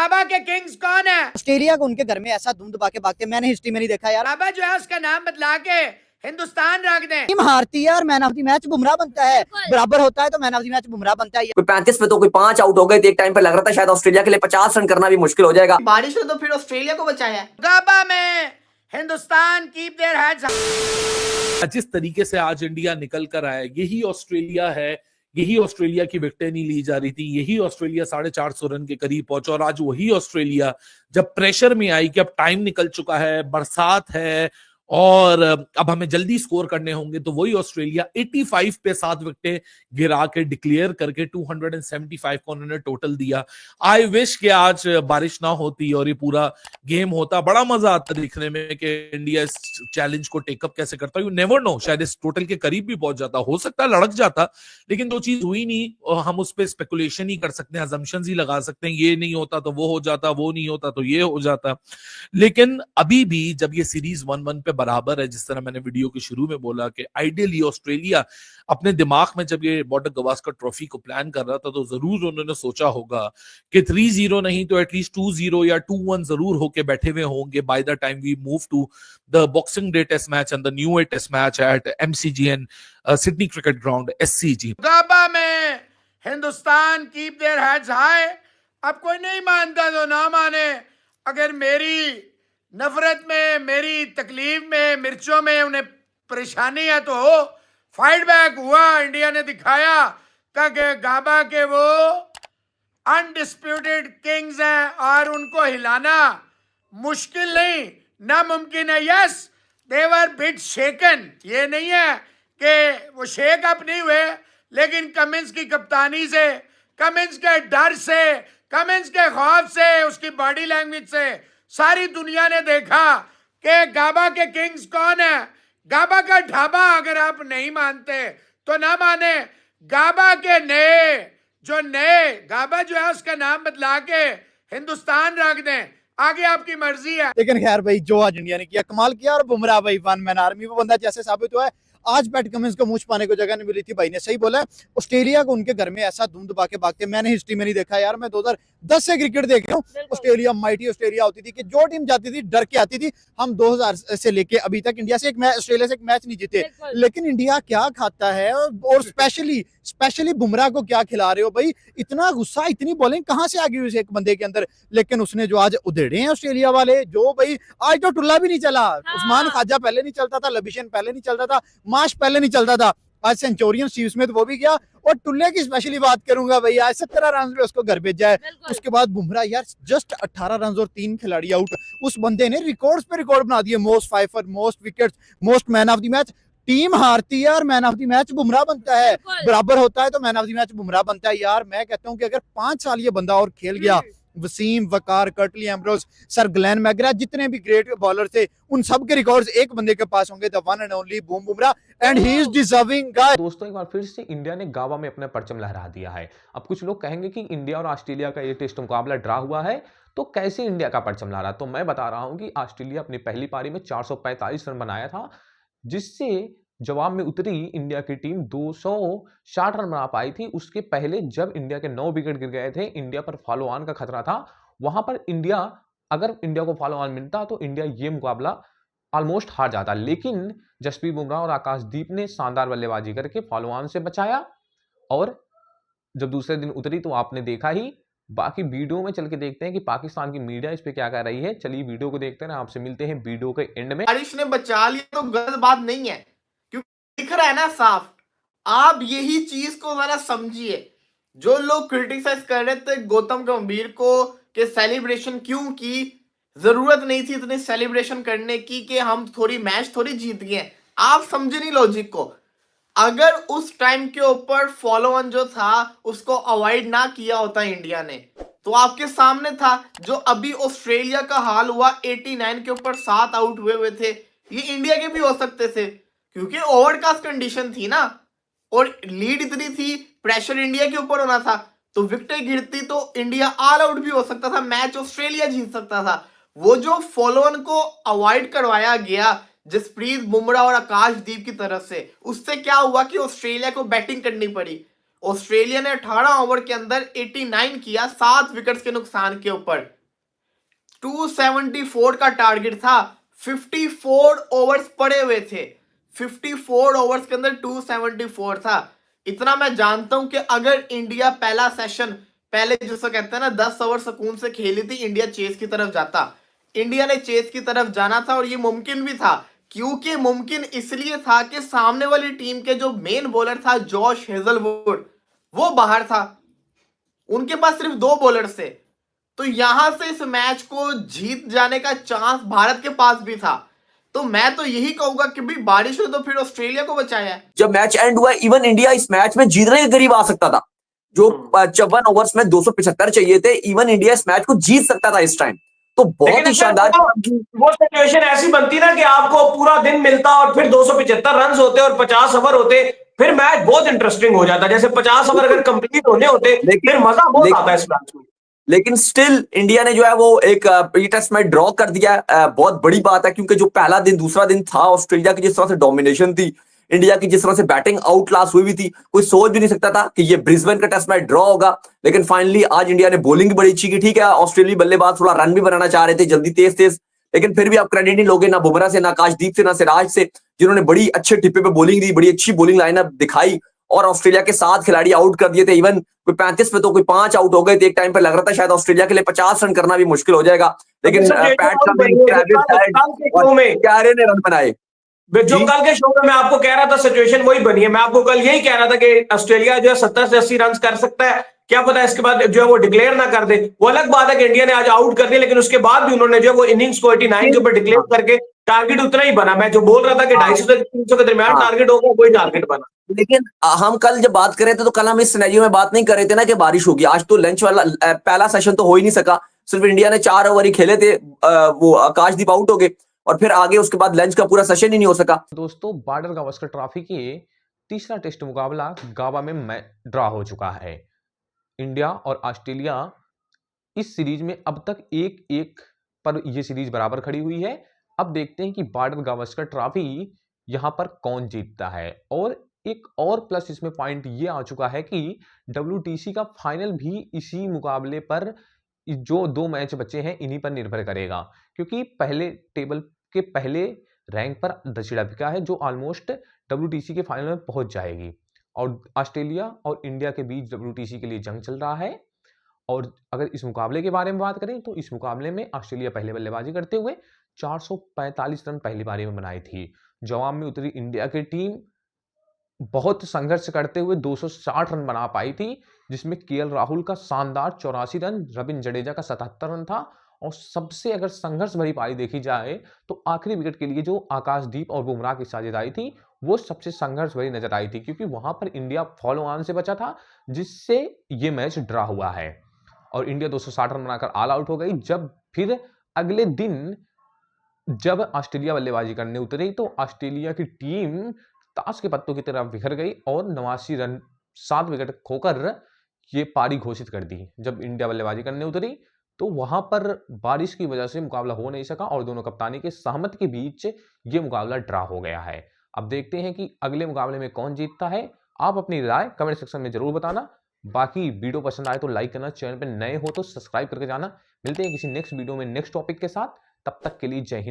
गाबा के किंग्स कौन है? ऑस्ट्रेलिया को उनके घर में ऐसा धूम दबा के भागते मैंने हिस्ट्री में नहीं देखा यार। गाबा जो है उसका नाम बदला के हिंदुस्तान रख दें। टीम हारती है और man of the match Bumrah बनता है, बराबर होता है तो man of the match Bumrah बनता है। कोई 35 पे तो कोई 5 आउट हो गए थे। एक टाइम पे लग रहा था शायद ऑस्ट्रेलिया के लिए 50 रन करना भी मुश्किल हो जाएगा। बारिश ने तो फिर ऑस्ट्रेलिया को बचाया। गाबा में हिंदुस्तान कीप देयर हेड्स। जिस तरीके से आज इंडिया निकल कर आया, यही ऑस्ट्रेलिया है, यही ऑस्ट्रेलिया की विकेटें नहीं ली जा रही थी, यही ऑस्ट्रेलिया 450 रन के करीब पहुंचा। और आज वही ऑस्ट्रेलिया जब प्रेशर में आई कि अब टाइम निकल चुका है, बरसात है और अब हमें जल्दी स्कोर करने होंगे, तो वही ऑस्ट्रेलिया 85 पे 7 विकेटें गिरा के डिक्लेयर करके 275 को उन्होंने टोटल दिया। आई विश कि आज बारिश ना होती और ये पूरा गेम होता। बड़ा मजा आता देखने में कि इंडिया इस चैलेंज को टेकअप कैसे करता है। यू नेवर नो, शायद इस टोटल के करीब भी पहुंच जाता, हो सकता है लड़क जाता, लेकिन जो चीज हुई नहीं और हम उस पर स्पेकुलेशन ही कर सकते हैं, अजम्पशंस ही लगा सकते हैं, ये नहीं होता तो वो हो जाता, वो नहीं होता तो ये हो जाता। लेकिन अभी भी जब ये सीरीज 1-1 पे बराबर है, जिस तरह मैंने वीडियो के शुरू में बोला कि आइडियली ऑस्ट्रेलिया अपने दिमाग में जब ये बॉर्डर गवास्कर ट्रॉफी को प्लान कर रहा था तो जरूर उन्होंने सोचा होगा कि 3-0 नहीं तो एटलीस्ट 2-0 या 2-1 जरूर होके बैठे हुए होंगे by the time we move to the Boxing Day test match and the New Year test match at MCGN Sydney Cricket Ground SCG। Gabba में Hindustan keep their heads high. अब कोई नहीं मानता तो ना माने। अगर मेरी नफरत में, मेरी तकलीफ में, मिर्चों में उन्हें परेशानी है तो हो, फाइट बैक हुआ। इंडिया ने दिखाया कि गाबा के वो अनडिस्प्यूटेड किंग्स हैं और उनको हिलाना मुश्किल नहीं, नामुमकिन है। यस, दे वर बिट शेकन। ये नहीं है कि वो शेक अप नहीं हुए, लेकिन कमिंस की कप्तानी से, कमिंस के डर से, कमिंस के खौफ से, उसकी बॉडी लैंग्वेज से सारी दुनिया ने देखा कि गाबा के किंग्स कौन है। गाबा का ढाबा अगर आप नहीं मानते तो ना माने। गाबा के नए गाबा जो है उसका नाम बदला के हिंदुस्तान रख दें। आगे आपकी मर्जी है। लेकिन खैर भाई, जो आज इंडिया ने किया कमाल किया। और बुमराह भाई वन मैन आर्मी वो बंदा जैसे साबित हुआ है। आज पैट कमिंस को मुंह छुपाने को जगह नहीं मिली थी। भाई ने सही बोला है, ऑस्ट्रेलिया को उनके घर में ऐसा धूम दबा के भागते मैंने हिस्ट्री में नहीं देखा यार। मैं 2010 से क्रिकेट देख रहा हूँ। ऑस्ट्रेलिया माइटी ऑस्ट्रेलिया होती थी कि जो टीम जाती थी डर के आती थी। हम 2000 से लेके अभी तक इंडिया से एक मैच, ऑस्ट्रेलिया से एक मैच नहीं जीते, लेकिन इंडिया क्या खाता है। और स्पेशली बुमराह को क्या खिला रहे हो भाई। इतना गुस्सा, इतनी बॉलिंग कहाँ से आ गई उस एक बंदे के अंदर। लेकिन उसने जो आज उधेड़े हैं ऑस्ट्रेलिया वाले, जो भाई आज तो टुल्ला भी नहीं चला। उस्मान ख्वाजा पहले नहीं चलता था, लबिशन पहले नहीं चलता था, माश पहले नहीं चलता था। आज सेंचुरियन स्टीव स्मिथ वो भी गया। और टुल्ले की स्पेशली बात करूंगा भाई, आज 17 रन पे उसको घर भेजा है। उसके बाद बुमराह यार जस्ट 18 रन और 3 खिलाड़ी आउट। उस बंदे ने रिकॉर्ड्स पे रिकॉर्ड बना दिए, most fifer, most wickets, most man of the match. Team हारती है और man of the match Bumrah बनता है, बराबर होता है तो man of the match Bumrah बनता है। यार मैं कहता हूं कि अगर 5 साल ये बंदा और खेल गया, Wasim, Waqar, Curtly, Ambrose, sir Glenn McGrath, जितने भी ग्रेट बॉलर थे, उन सब के रिकॉर्ड्स एक बंदे के पास होंगे, the one and only boom Bumrah, and he is deserving guy. दोस्तों, एक बार फिर से इंडिया ने गाबा में अपना परचम लहरा दिया है। अब कुछ लोग कहेंगे कि इंडिया और ऑस्ट्रेलिया का ये टेस्ट मुकाबला ड्रा हुआ है, तो कैसे इंडिया का परचम लहरा। तो मैं बता रहा हूं कि ऑस्ट्रेलिया अपनी पहली पारी में 445 रन बनाया था, जिससे जवाब में उतरी इंडिया की टीम 260 रन बना पाई थी। उसके पहले जब इंडिया के 9 विकेट गिर गए थे, इंडिया पर फॉलो ऑन का खतरा था। वहां पर अगर इंडिया को फॉलो ऑन मिलता तो इंडिया ये मुकाबला ऑलमोस्ट हार जाता। लेकिन जसप्रीत बुमराह और आकाशदीप ने शानदार बल्लेबाजी करके फॉलो ऑन से बचाया। और जब दूसरे दिन उतरी तो आपने देखा ही। बाकी वीडियो में चल के देखते हैं कि पाकिस्तान की मीडिया इस पे क्या कर रही है। चलिए वीडियो को देखते हैं, आपसे मिलते हैं वीडियो के एंड में। बारिश ने बचा लिया तो गलत बात नहीं है, क्योंकि दिख रहा है ना साफ। आप यही चीज को जरा समझिए। जो लोग क्रिटिसाइज कर रहे थे गौतम गंभीर को कि सेलिब्रेशन क्यों की, जरूरत नहीं थी इतनी सेलिब्रेशन करने की कि हम मैच थोड़ी जीत गए। आप समझे नहीं लॉजिक को। अगर उस टाइम के ऊपर फॉलो ऑन जो था उसको अवॉइड ना किया होता इंडिया ने, तो आपके सामने था जो अभी ऑस्ट्रेलिया का हाल हुआ। 89 के ऊपर 7 आउट हुए थे, ये इंडिया के भी हो सकते थे, क्योंकि ओवरकास्ट कंडीशन थी ना, और लीड इतनी थी, प्रेशर इंडिया के ऊपर होना था। तो विकेट गिरती तो इंडिया ऑल आउट भी हो सकता था, मैच ऑस्ट्रेलिया जीत सकता था। वो जो फॉलो ऑन को अवॉइड करवाया गया जसप्रीत बुमराह और आकाशदीप की तरफ से, उससे क्या हुआ कि ऑस्ट्रेलिया को बैटिंग करनी पड़ी। ऑस्ट्रेलिया ने 18 ओवर के अंदर 89 किया 7 विकेट्स के नुकसान के ऊपर। 274 का टारगेट था, 54 ओवर्स पड़े हुए थे, 54 ओवर्स के अंदर 274 था। इतना मैं जानता हूं कि अगर इंडिया पहला सेशन पहले जिसको कहते हैं ना 10 ओवर सुकून से खेली थी, इंडिया चेस की तरफ जाता। इंडिया ने चेस की तरफ जाना था और ये मुमकिन भी था, क्योंकि मुमकिन इसलिए था कि सामने वाली टीम के जो मेन बॉलर था जॉश हेजलवुड, वो बाहर था, उनके पास सिर्फ 2 बॉलर्स थे। तो यहां से इस मैच को जीत जाने का चांस भारत के पास भी था। तो मैं तो यही कहूंगा कि भी बारिश हो तो फिर ऑस्ट्रेलिया को बचाया है। जब मैच एंड हुआ, इवन इंडिया इस मैच में जीतने के करीब आ सकता था। जो 54 ओवर्स में 275 चाहिए थे, इवन इंडिया इस मैच को जीत सकता था इस टाइम। तो बहुत ही शानदार वो सिचुएशन ऐसी बनती ना कि आपको पूरा दिन मिलता और फिर 275 रन होते और 50 ओवर होते, फिर मैच बहुत इंटरेस्टिंग हो जाता। जैसे 50 ओवर अगर कंप्लीट होने होते फिर मजा बहुत आता है इस मैच में। लेकिन स्टिल इंडिया ने जो है वो एक टेस्ट मैच ड्रॉ कर दिया। बहुत बड़ी बात है, क्योंकि जो पहला दिन दूसरा दिन था, ऑस्ट्रेलिया की जिस तरह से डोमिनेशन थी, इंडिया की जिस तरह से बैटिंग आउट क्लास हुई भी थी, कोई सोच भी नहीं सकता था कि ये ब्रिस्बेन का टेस्ट मैच ड्रॉ होगा। लेकिन फाइनली आज इंडिया ने बॉलिंग भी बड़ी अच्छी की। ठीक है, ऑस्ट्रेलियाई बल्लेबाज थोड़ा रन भी बनाना चाह रहे थे जल्दी तेज तेज, लेकिन फिर भी आप क्रेडिट नहीं लोगे ना बुमराह से, ना आकाशदीप से, ना सिराज से, जिन्होंने बड़ी अच्छे टिप्पे पे बॉलिंग दी, बड़ी अच्छी बॉलिंग लाइनअप दिखाई और ऑस्ट्रेलिया के 7 खिलाड़ी आउट कर दिए थे। इवन कोई 35 पे तो कोई 5 आउट हो गए थे। एक टाइम पे लग रहा था शायद ऑस्ट्रेलिया के लिए 50 रन करना भी मुश्किल हो जाएगा, लेकिन पैट क्यारे ने रन बनाए। जो कल के शो में मैं आपको कह रहा था सिचुएशन वही बनी है। मैं आपको कल यही कह रहा था कि ऑस्ट्रेलिया जो है 70 से 80 रन कर सकता है, क्या पता इसके बाद जो है वो डिक्लेयर ना कर दे। वो अलग बात है कि इंडिया ने आज आउट कर दिया, लेकिन उसके बाद भी उन्होंने जो है वो इनिंग्स को 89 के ऊपर डिक्लेयर करके टारगेट उतना ही बना। मैं जो बोल रहा था कि 250 से 300 के दरमियान टारगेट होगा, वही टारगेट बना। लेकिन हम कल जब बात कर रहे थे तो कल हम इस सिनेरियो में बात नहीं कर रहे थे ना कि बारिश होगी। आज तो लंच वाला पहला सेशन तो हो ही नहीं सका, सिर्फ इंडिया ने 4 ओवर ही खेले थे, वो आकाशदीप आउट हो गए और फिर आगे उसके बाद लंच का पूरा सेशन ही नहीं हो सका। दोस्तों, बॉर्डर गावस्कर ट्रॉफी की तीसरा टेस्ट मुकाबला गावा में ड्रॉ हो चुका है। इंडिया और ऑस्ट्रेलिया इस सीरीज में अब तक 1-1 पर यह सीरीज बराबर खड़ी हुई है। अब देखते हैं कि बॉर्डर गावस्कर ट्रॉफी यहां पर कौन जीतता है। और एक और प्लस इसमें पॉइंट ये आ चुका है कि WTC का फाइनल भी इसी मुकाबले पर, जो 2 मैच बचे हैं इन्हीं पर निर्भर करेगा, क्योंकि पहले टेबल के पहले रैंक पर दक्षिण अफ्रीका है जो ऑलमोस्ट WTC के फाइनल में पहुंच जाएगी, और ऑस्ट्रेलिया और इंडिया के बीच WTC के लिए जंग चल रहा है। और अगर इस मुकाबले के बारे में बात करें तो इस मुकाबले में ऑस्ट्रेलिया पहले बल्लेबाजी करते हुए 445 रन पहली पारी में बनाई थी। जवाब में उतरी इंडिया की टीम बहुत संघर्ष करते हुए 260 रन बना पाई थी, जिसमें KL राहुल का शानदार 84 रन, रविंद्र जडेजा का 77 रन था। और सबसे अगर संघर्ष भरी पारी देखी जाए तो आखिरी विकेट के लिए जो आकाशदीप और बुमराह की साझेदारी थी वो सबसे संघर्ष भरी नजर आई थी, क्योंकि वहां पर इंडिया फॉलो ऑन से बचा था, जिससे ये मैच ड्रॉ हुआ है और इंडिया 260 रन बनाकर ऑल आउट हो गई। जब फिर अगले दिन जब ऑस्ट्रेलिया बल्लेबाजी करने उतरी तो ऑस्ट्रेलिया की टीम ताश के पत्तों की तरह बिखर गई और 89 रन 7 विकेट खोकर ये पारी घोषित कर दी। जब इंडिया बल्लेबाजी करने उतरी तो वहां पर बारिश की वजह से मुकाबला हो नहीं सका और दोनों कप्तानी के सहमति के बीच ये मुकाबला ड्रॉ हो गया है। अब देखते हैं कि अगले मुकाबले में कौन जीतता है। आप अपनी राय कमेंट सेक्शन में जरूर बताना। बाकी वीडियो पसंद आए तो लाइक करना, चैनल पर नए हो तो सब्सक्राइब करके जाना। मिलते हैं किसी नेक्स्ट वीडियो में नेक्स्ट टॉपिक के साथ। तब तक के लिए जय हिंद।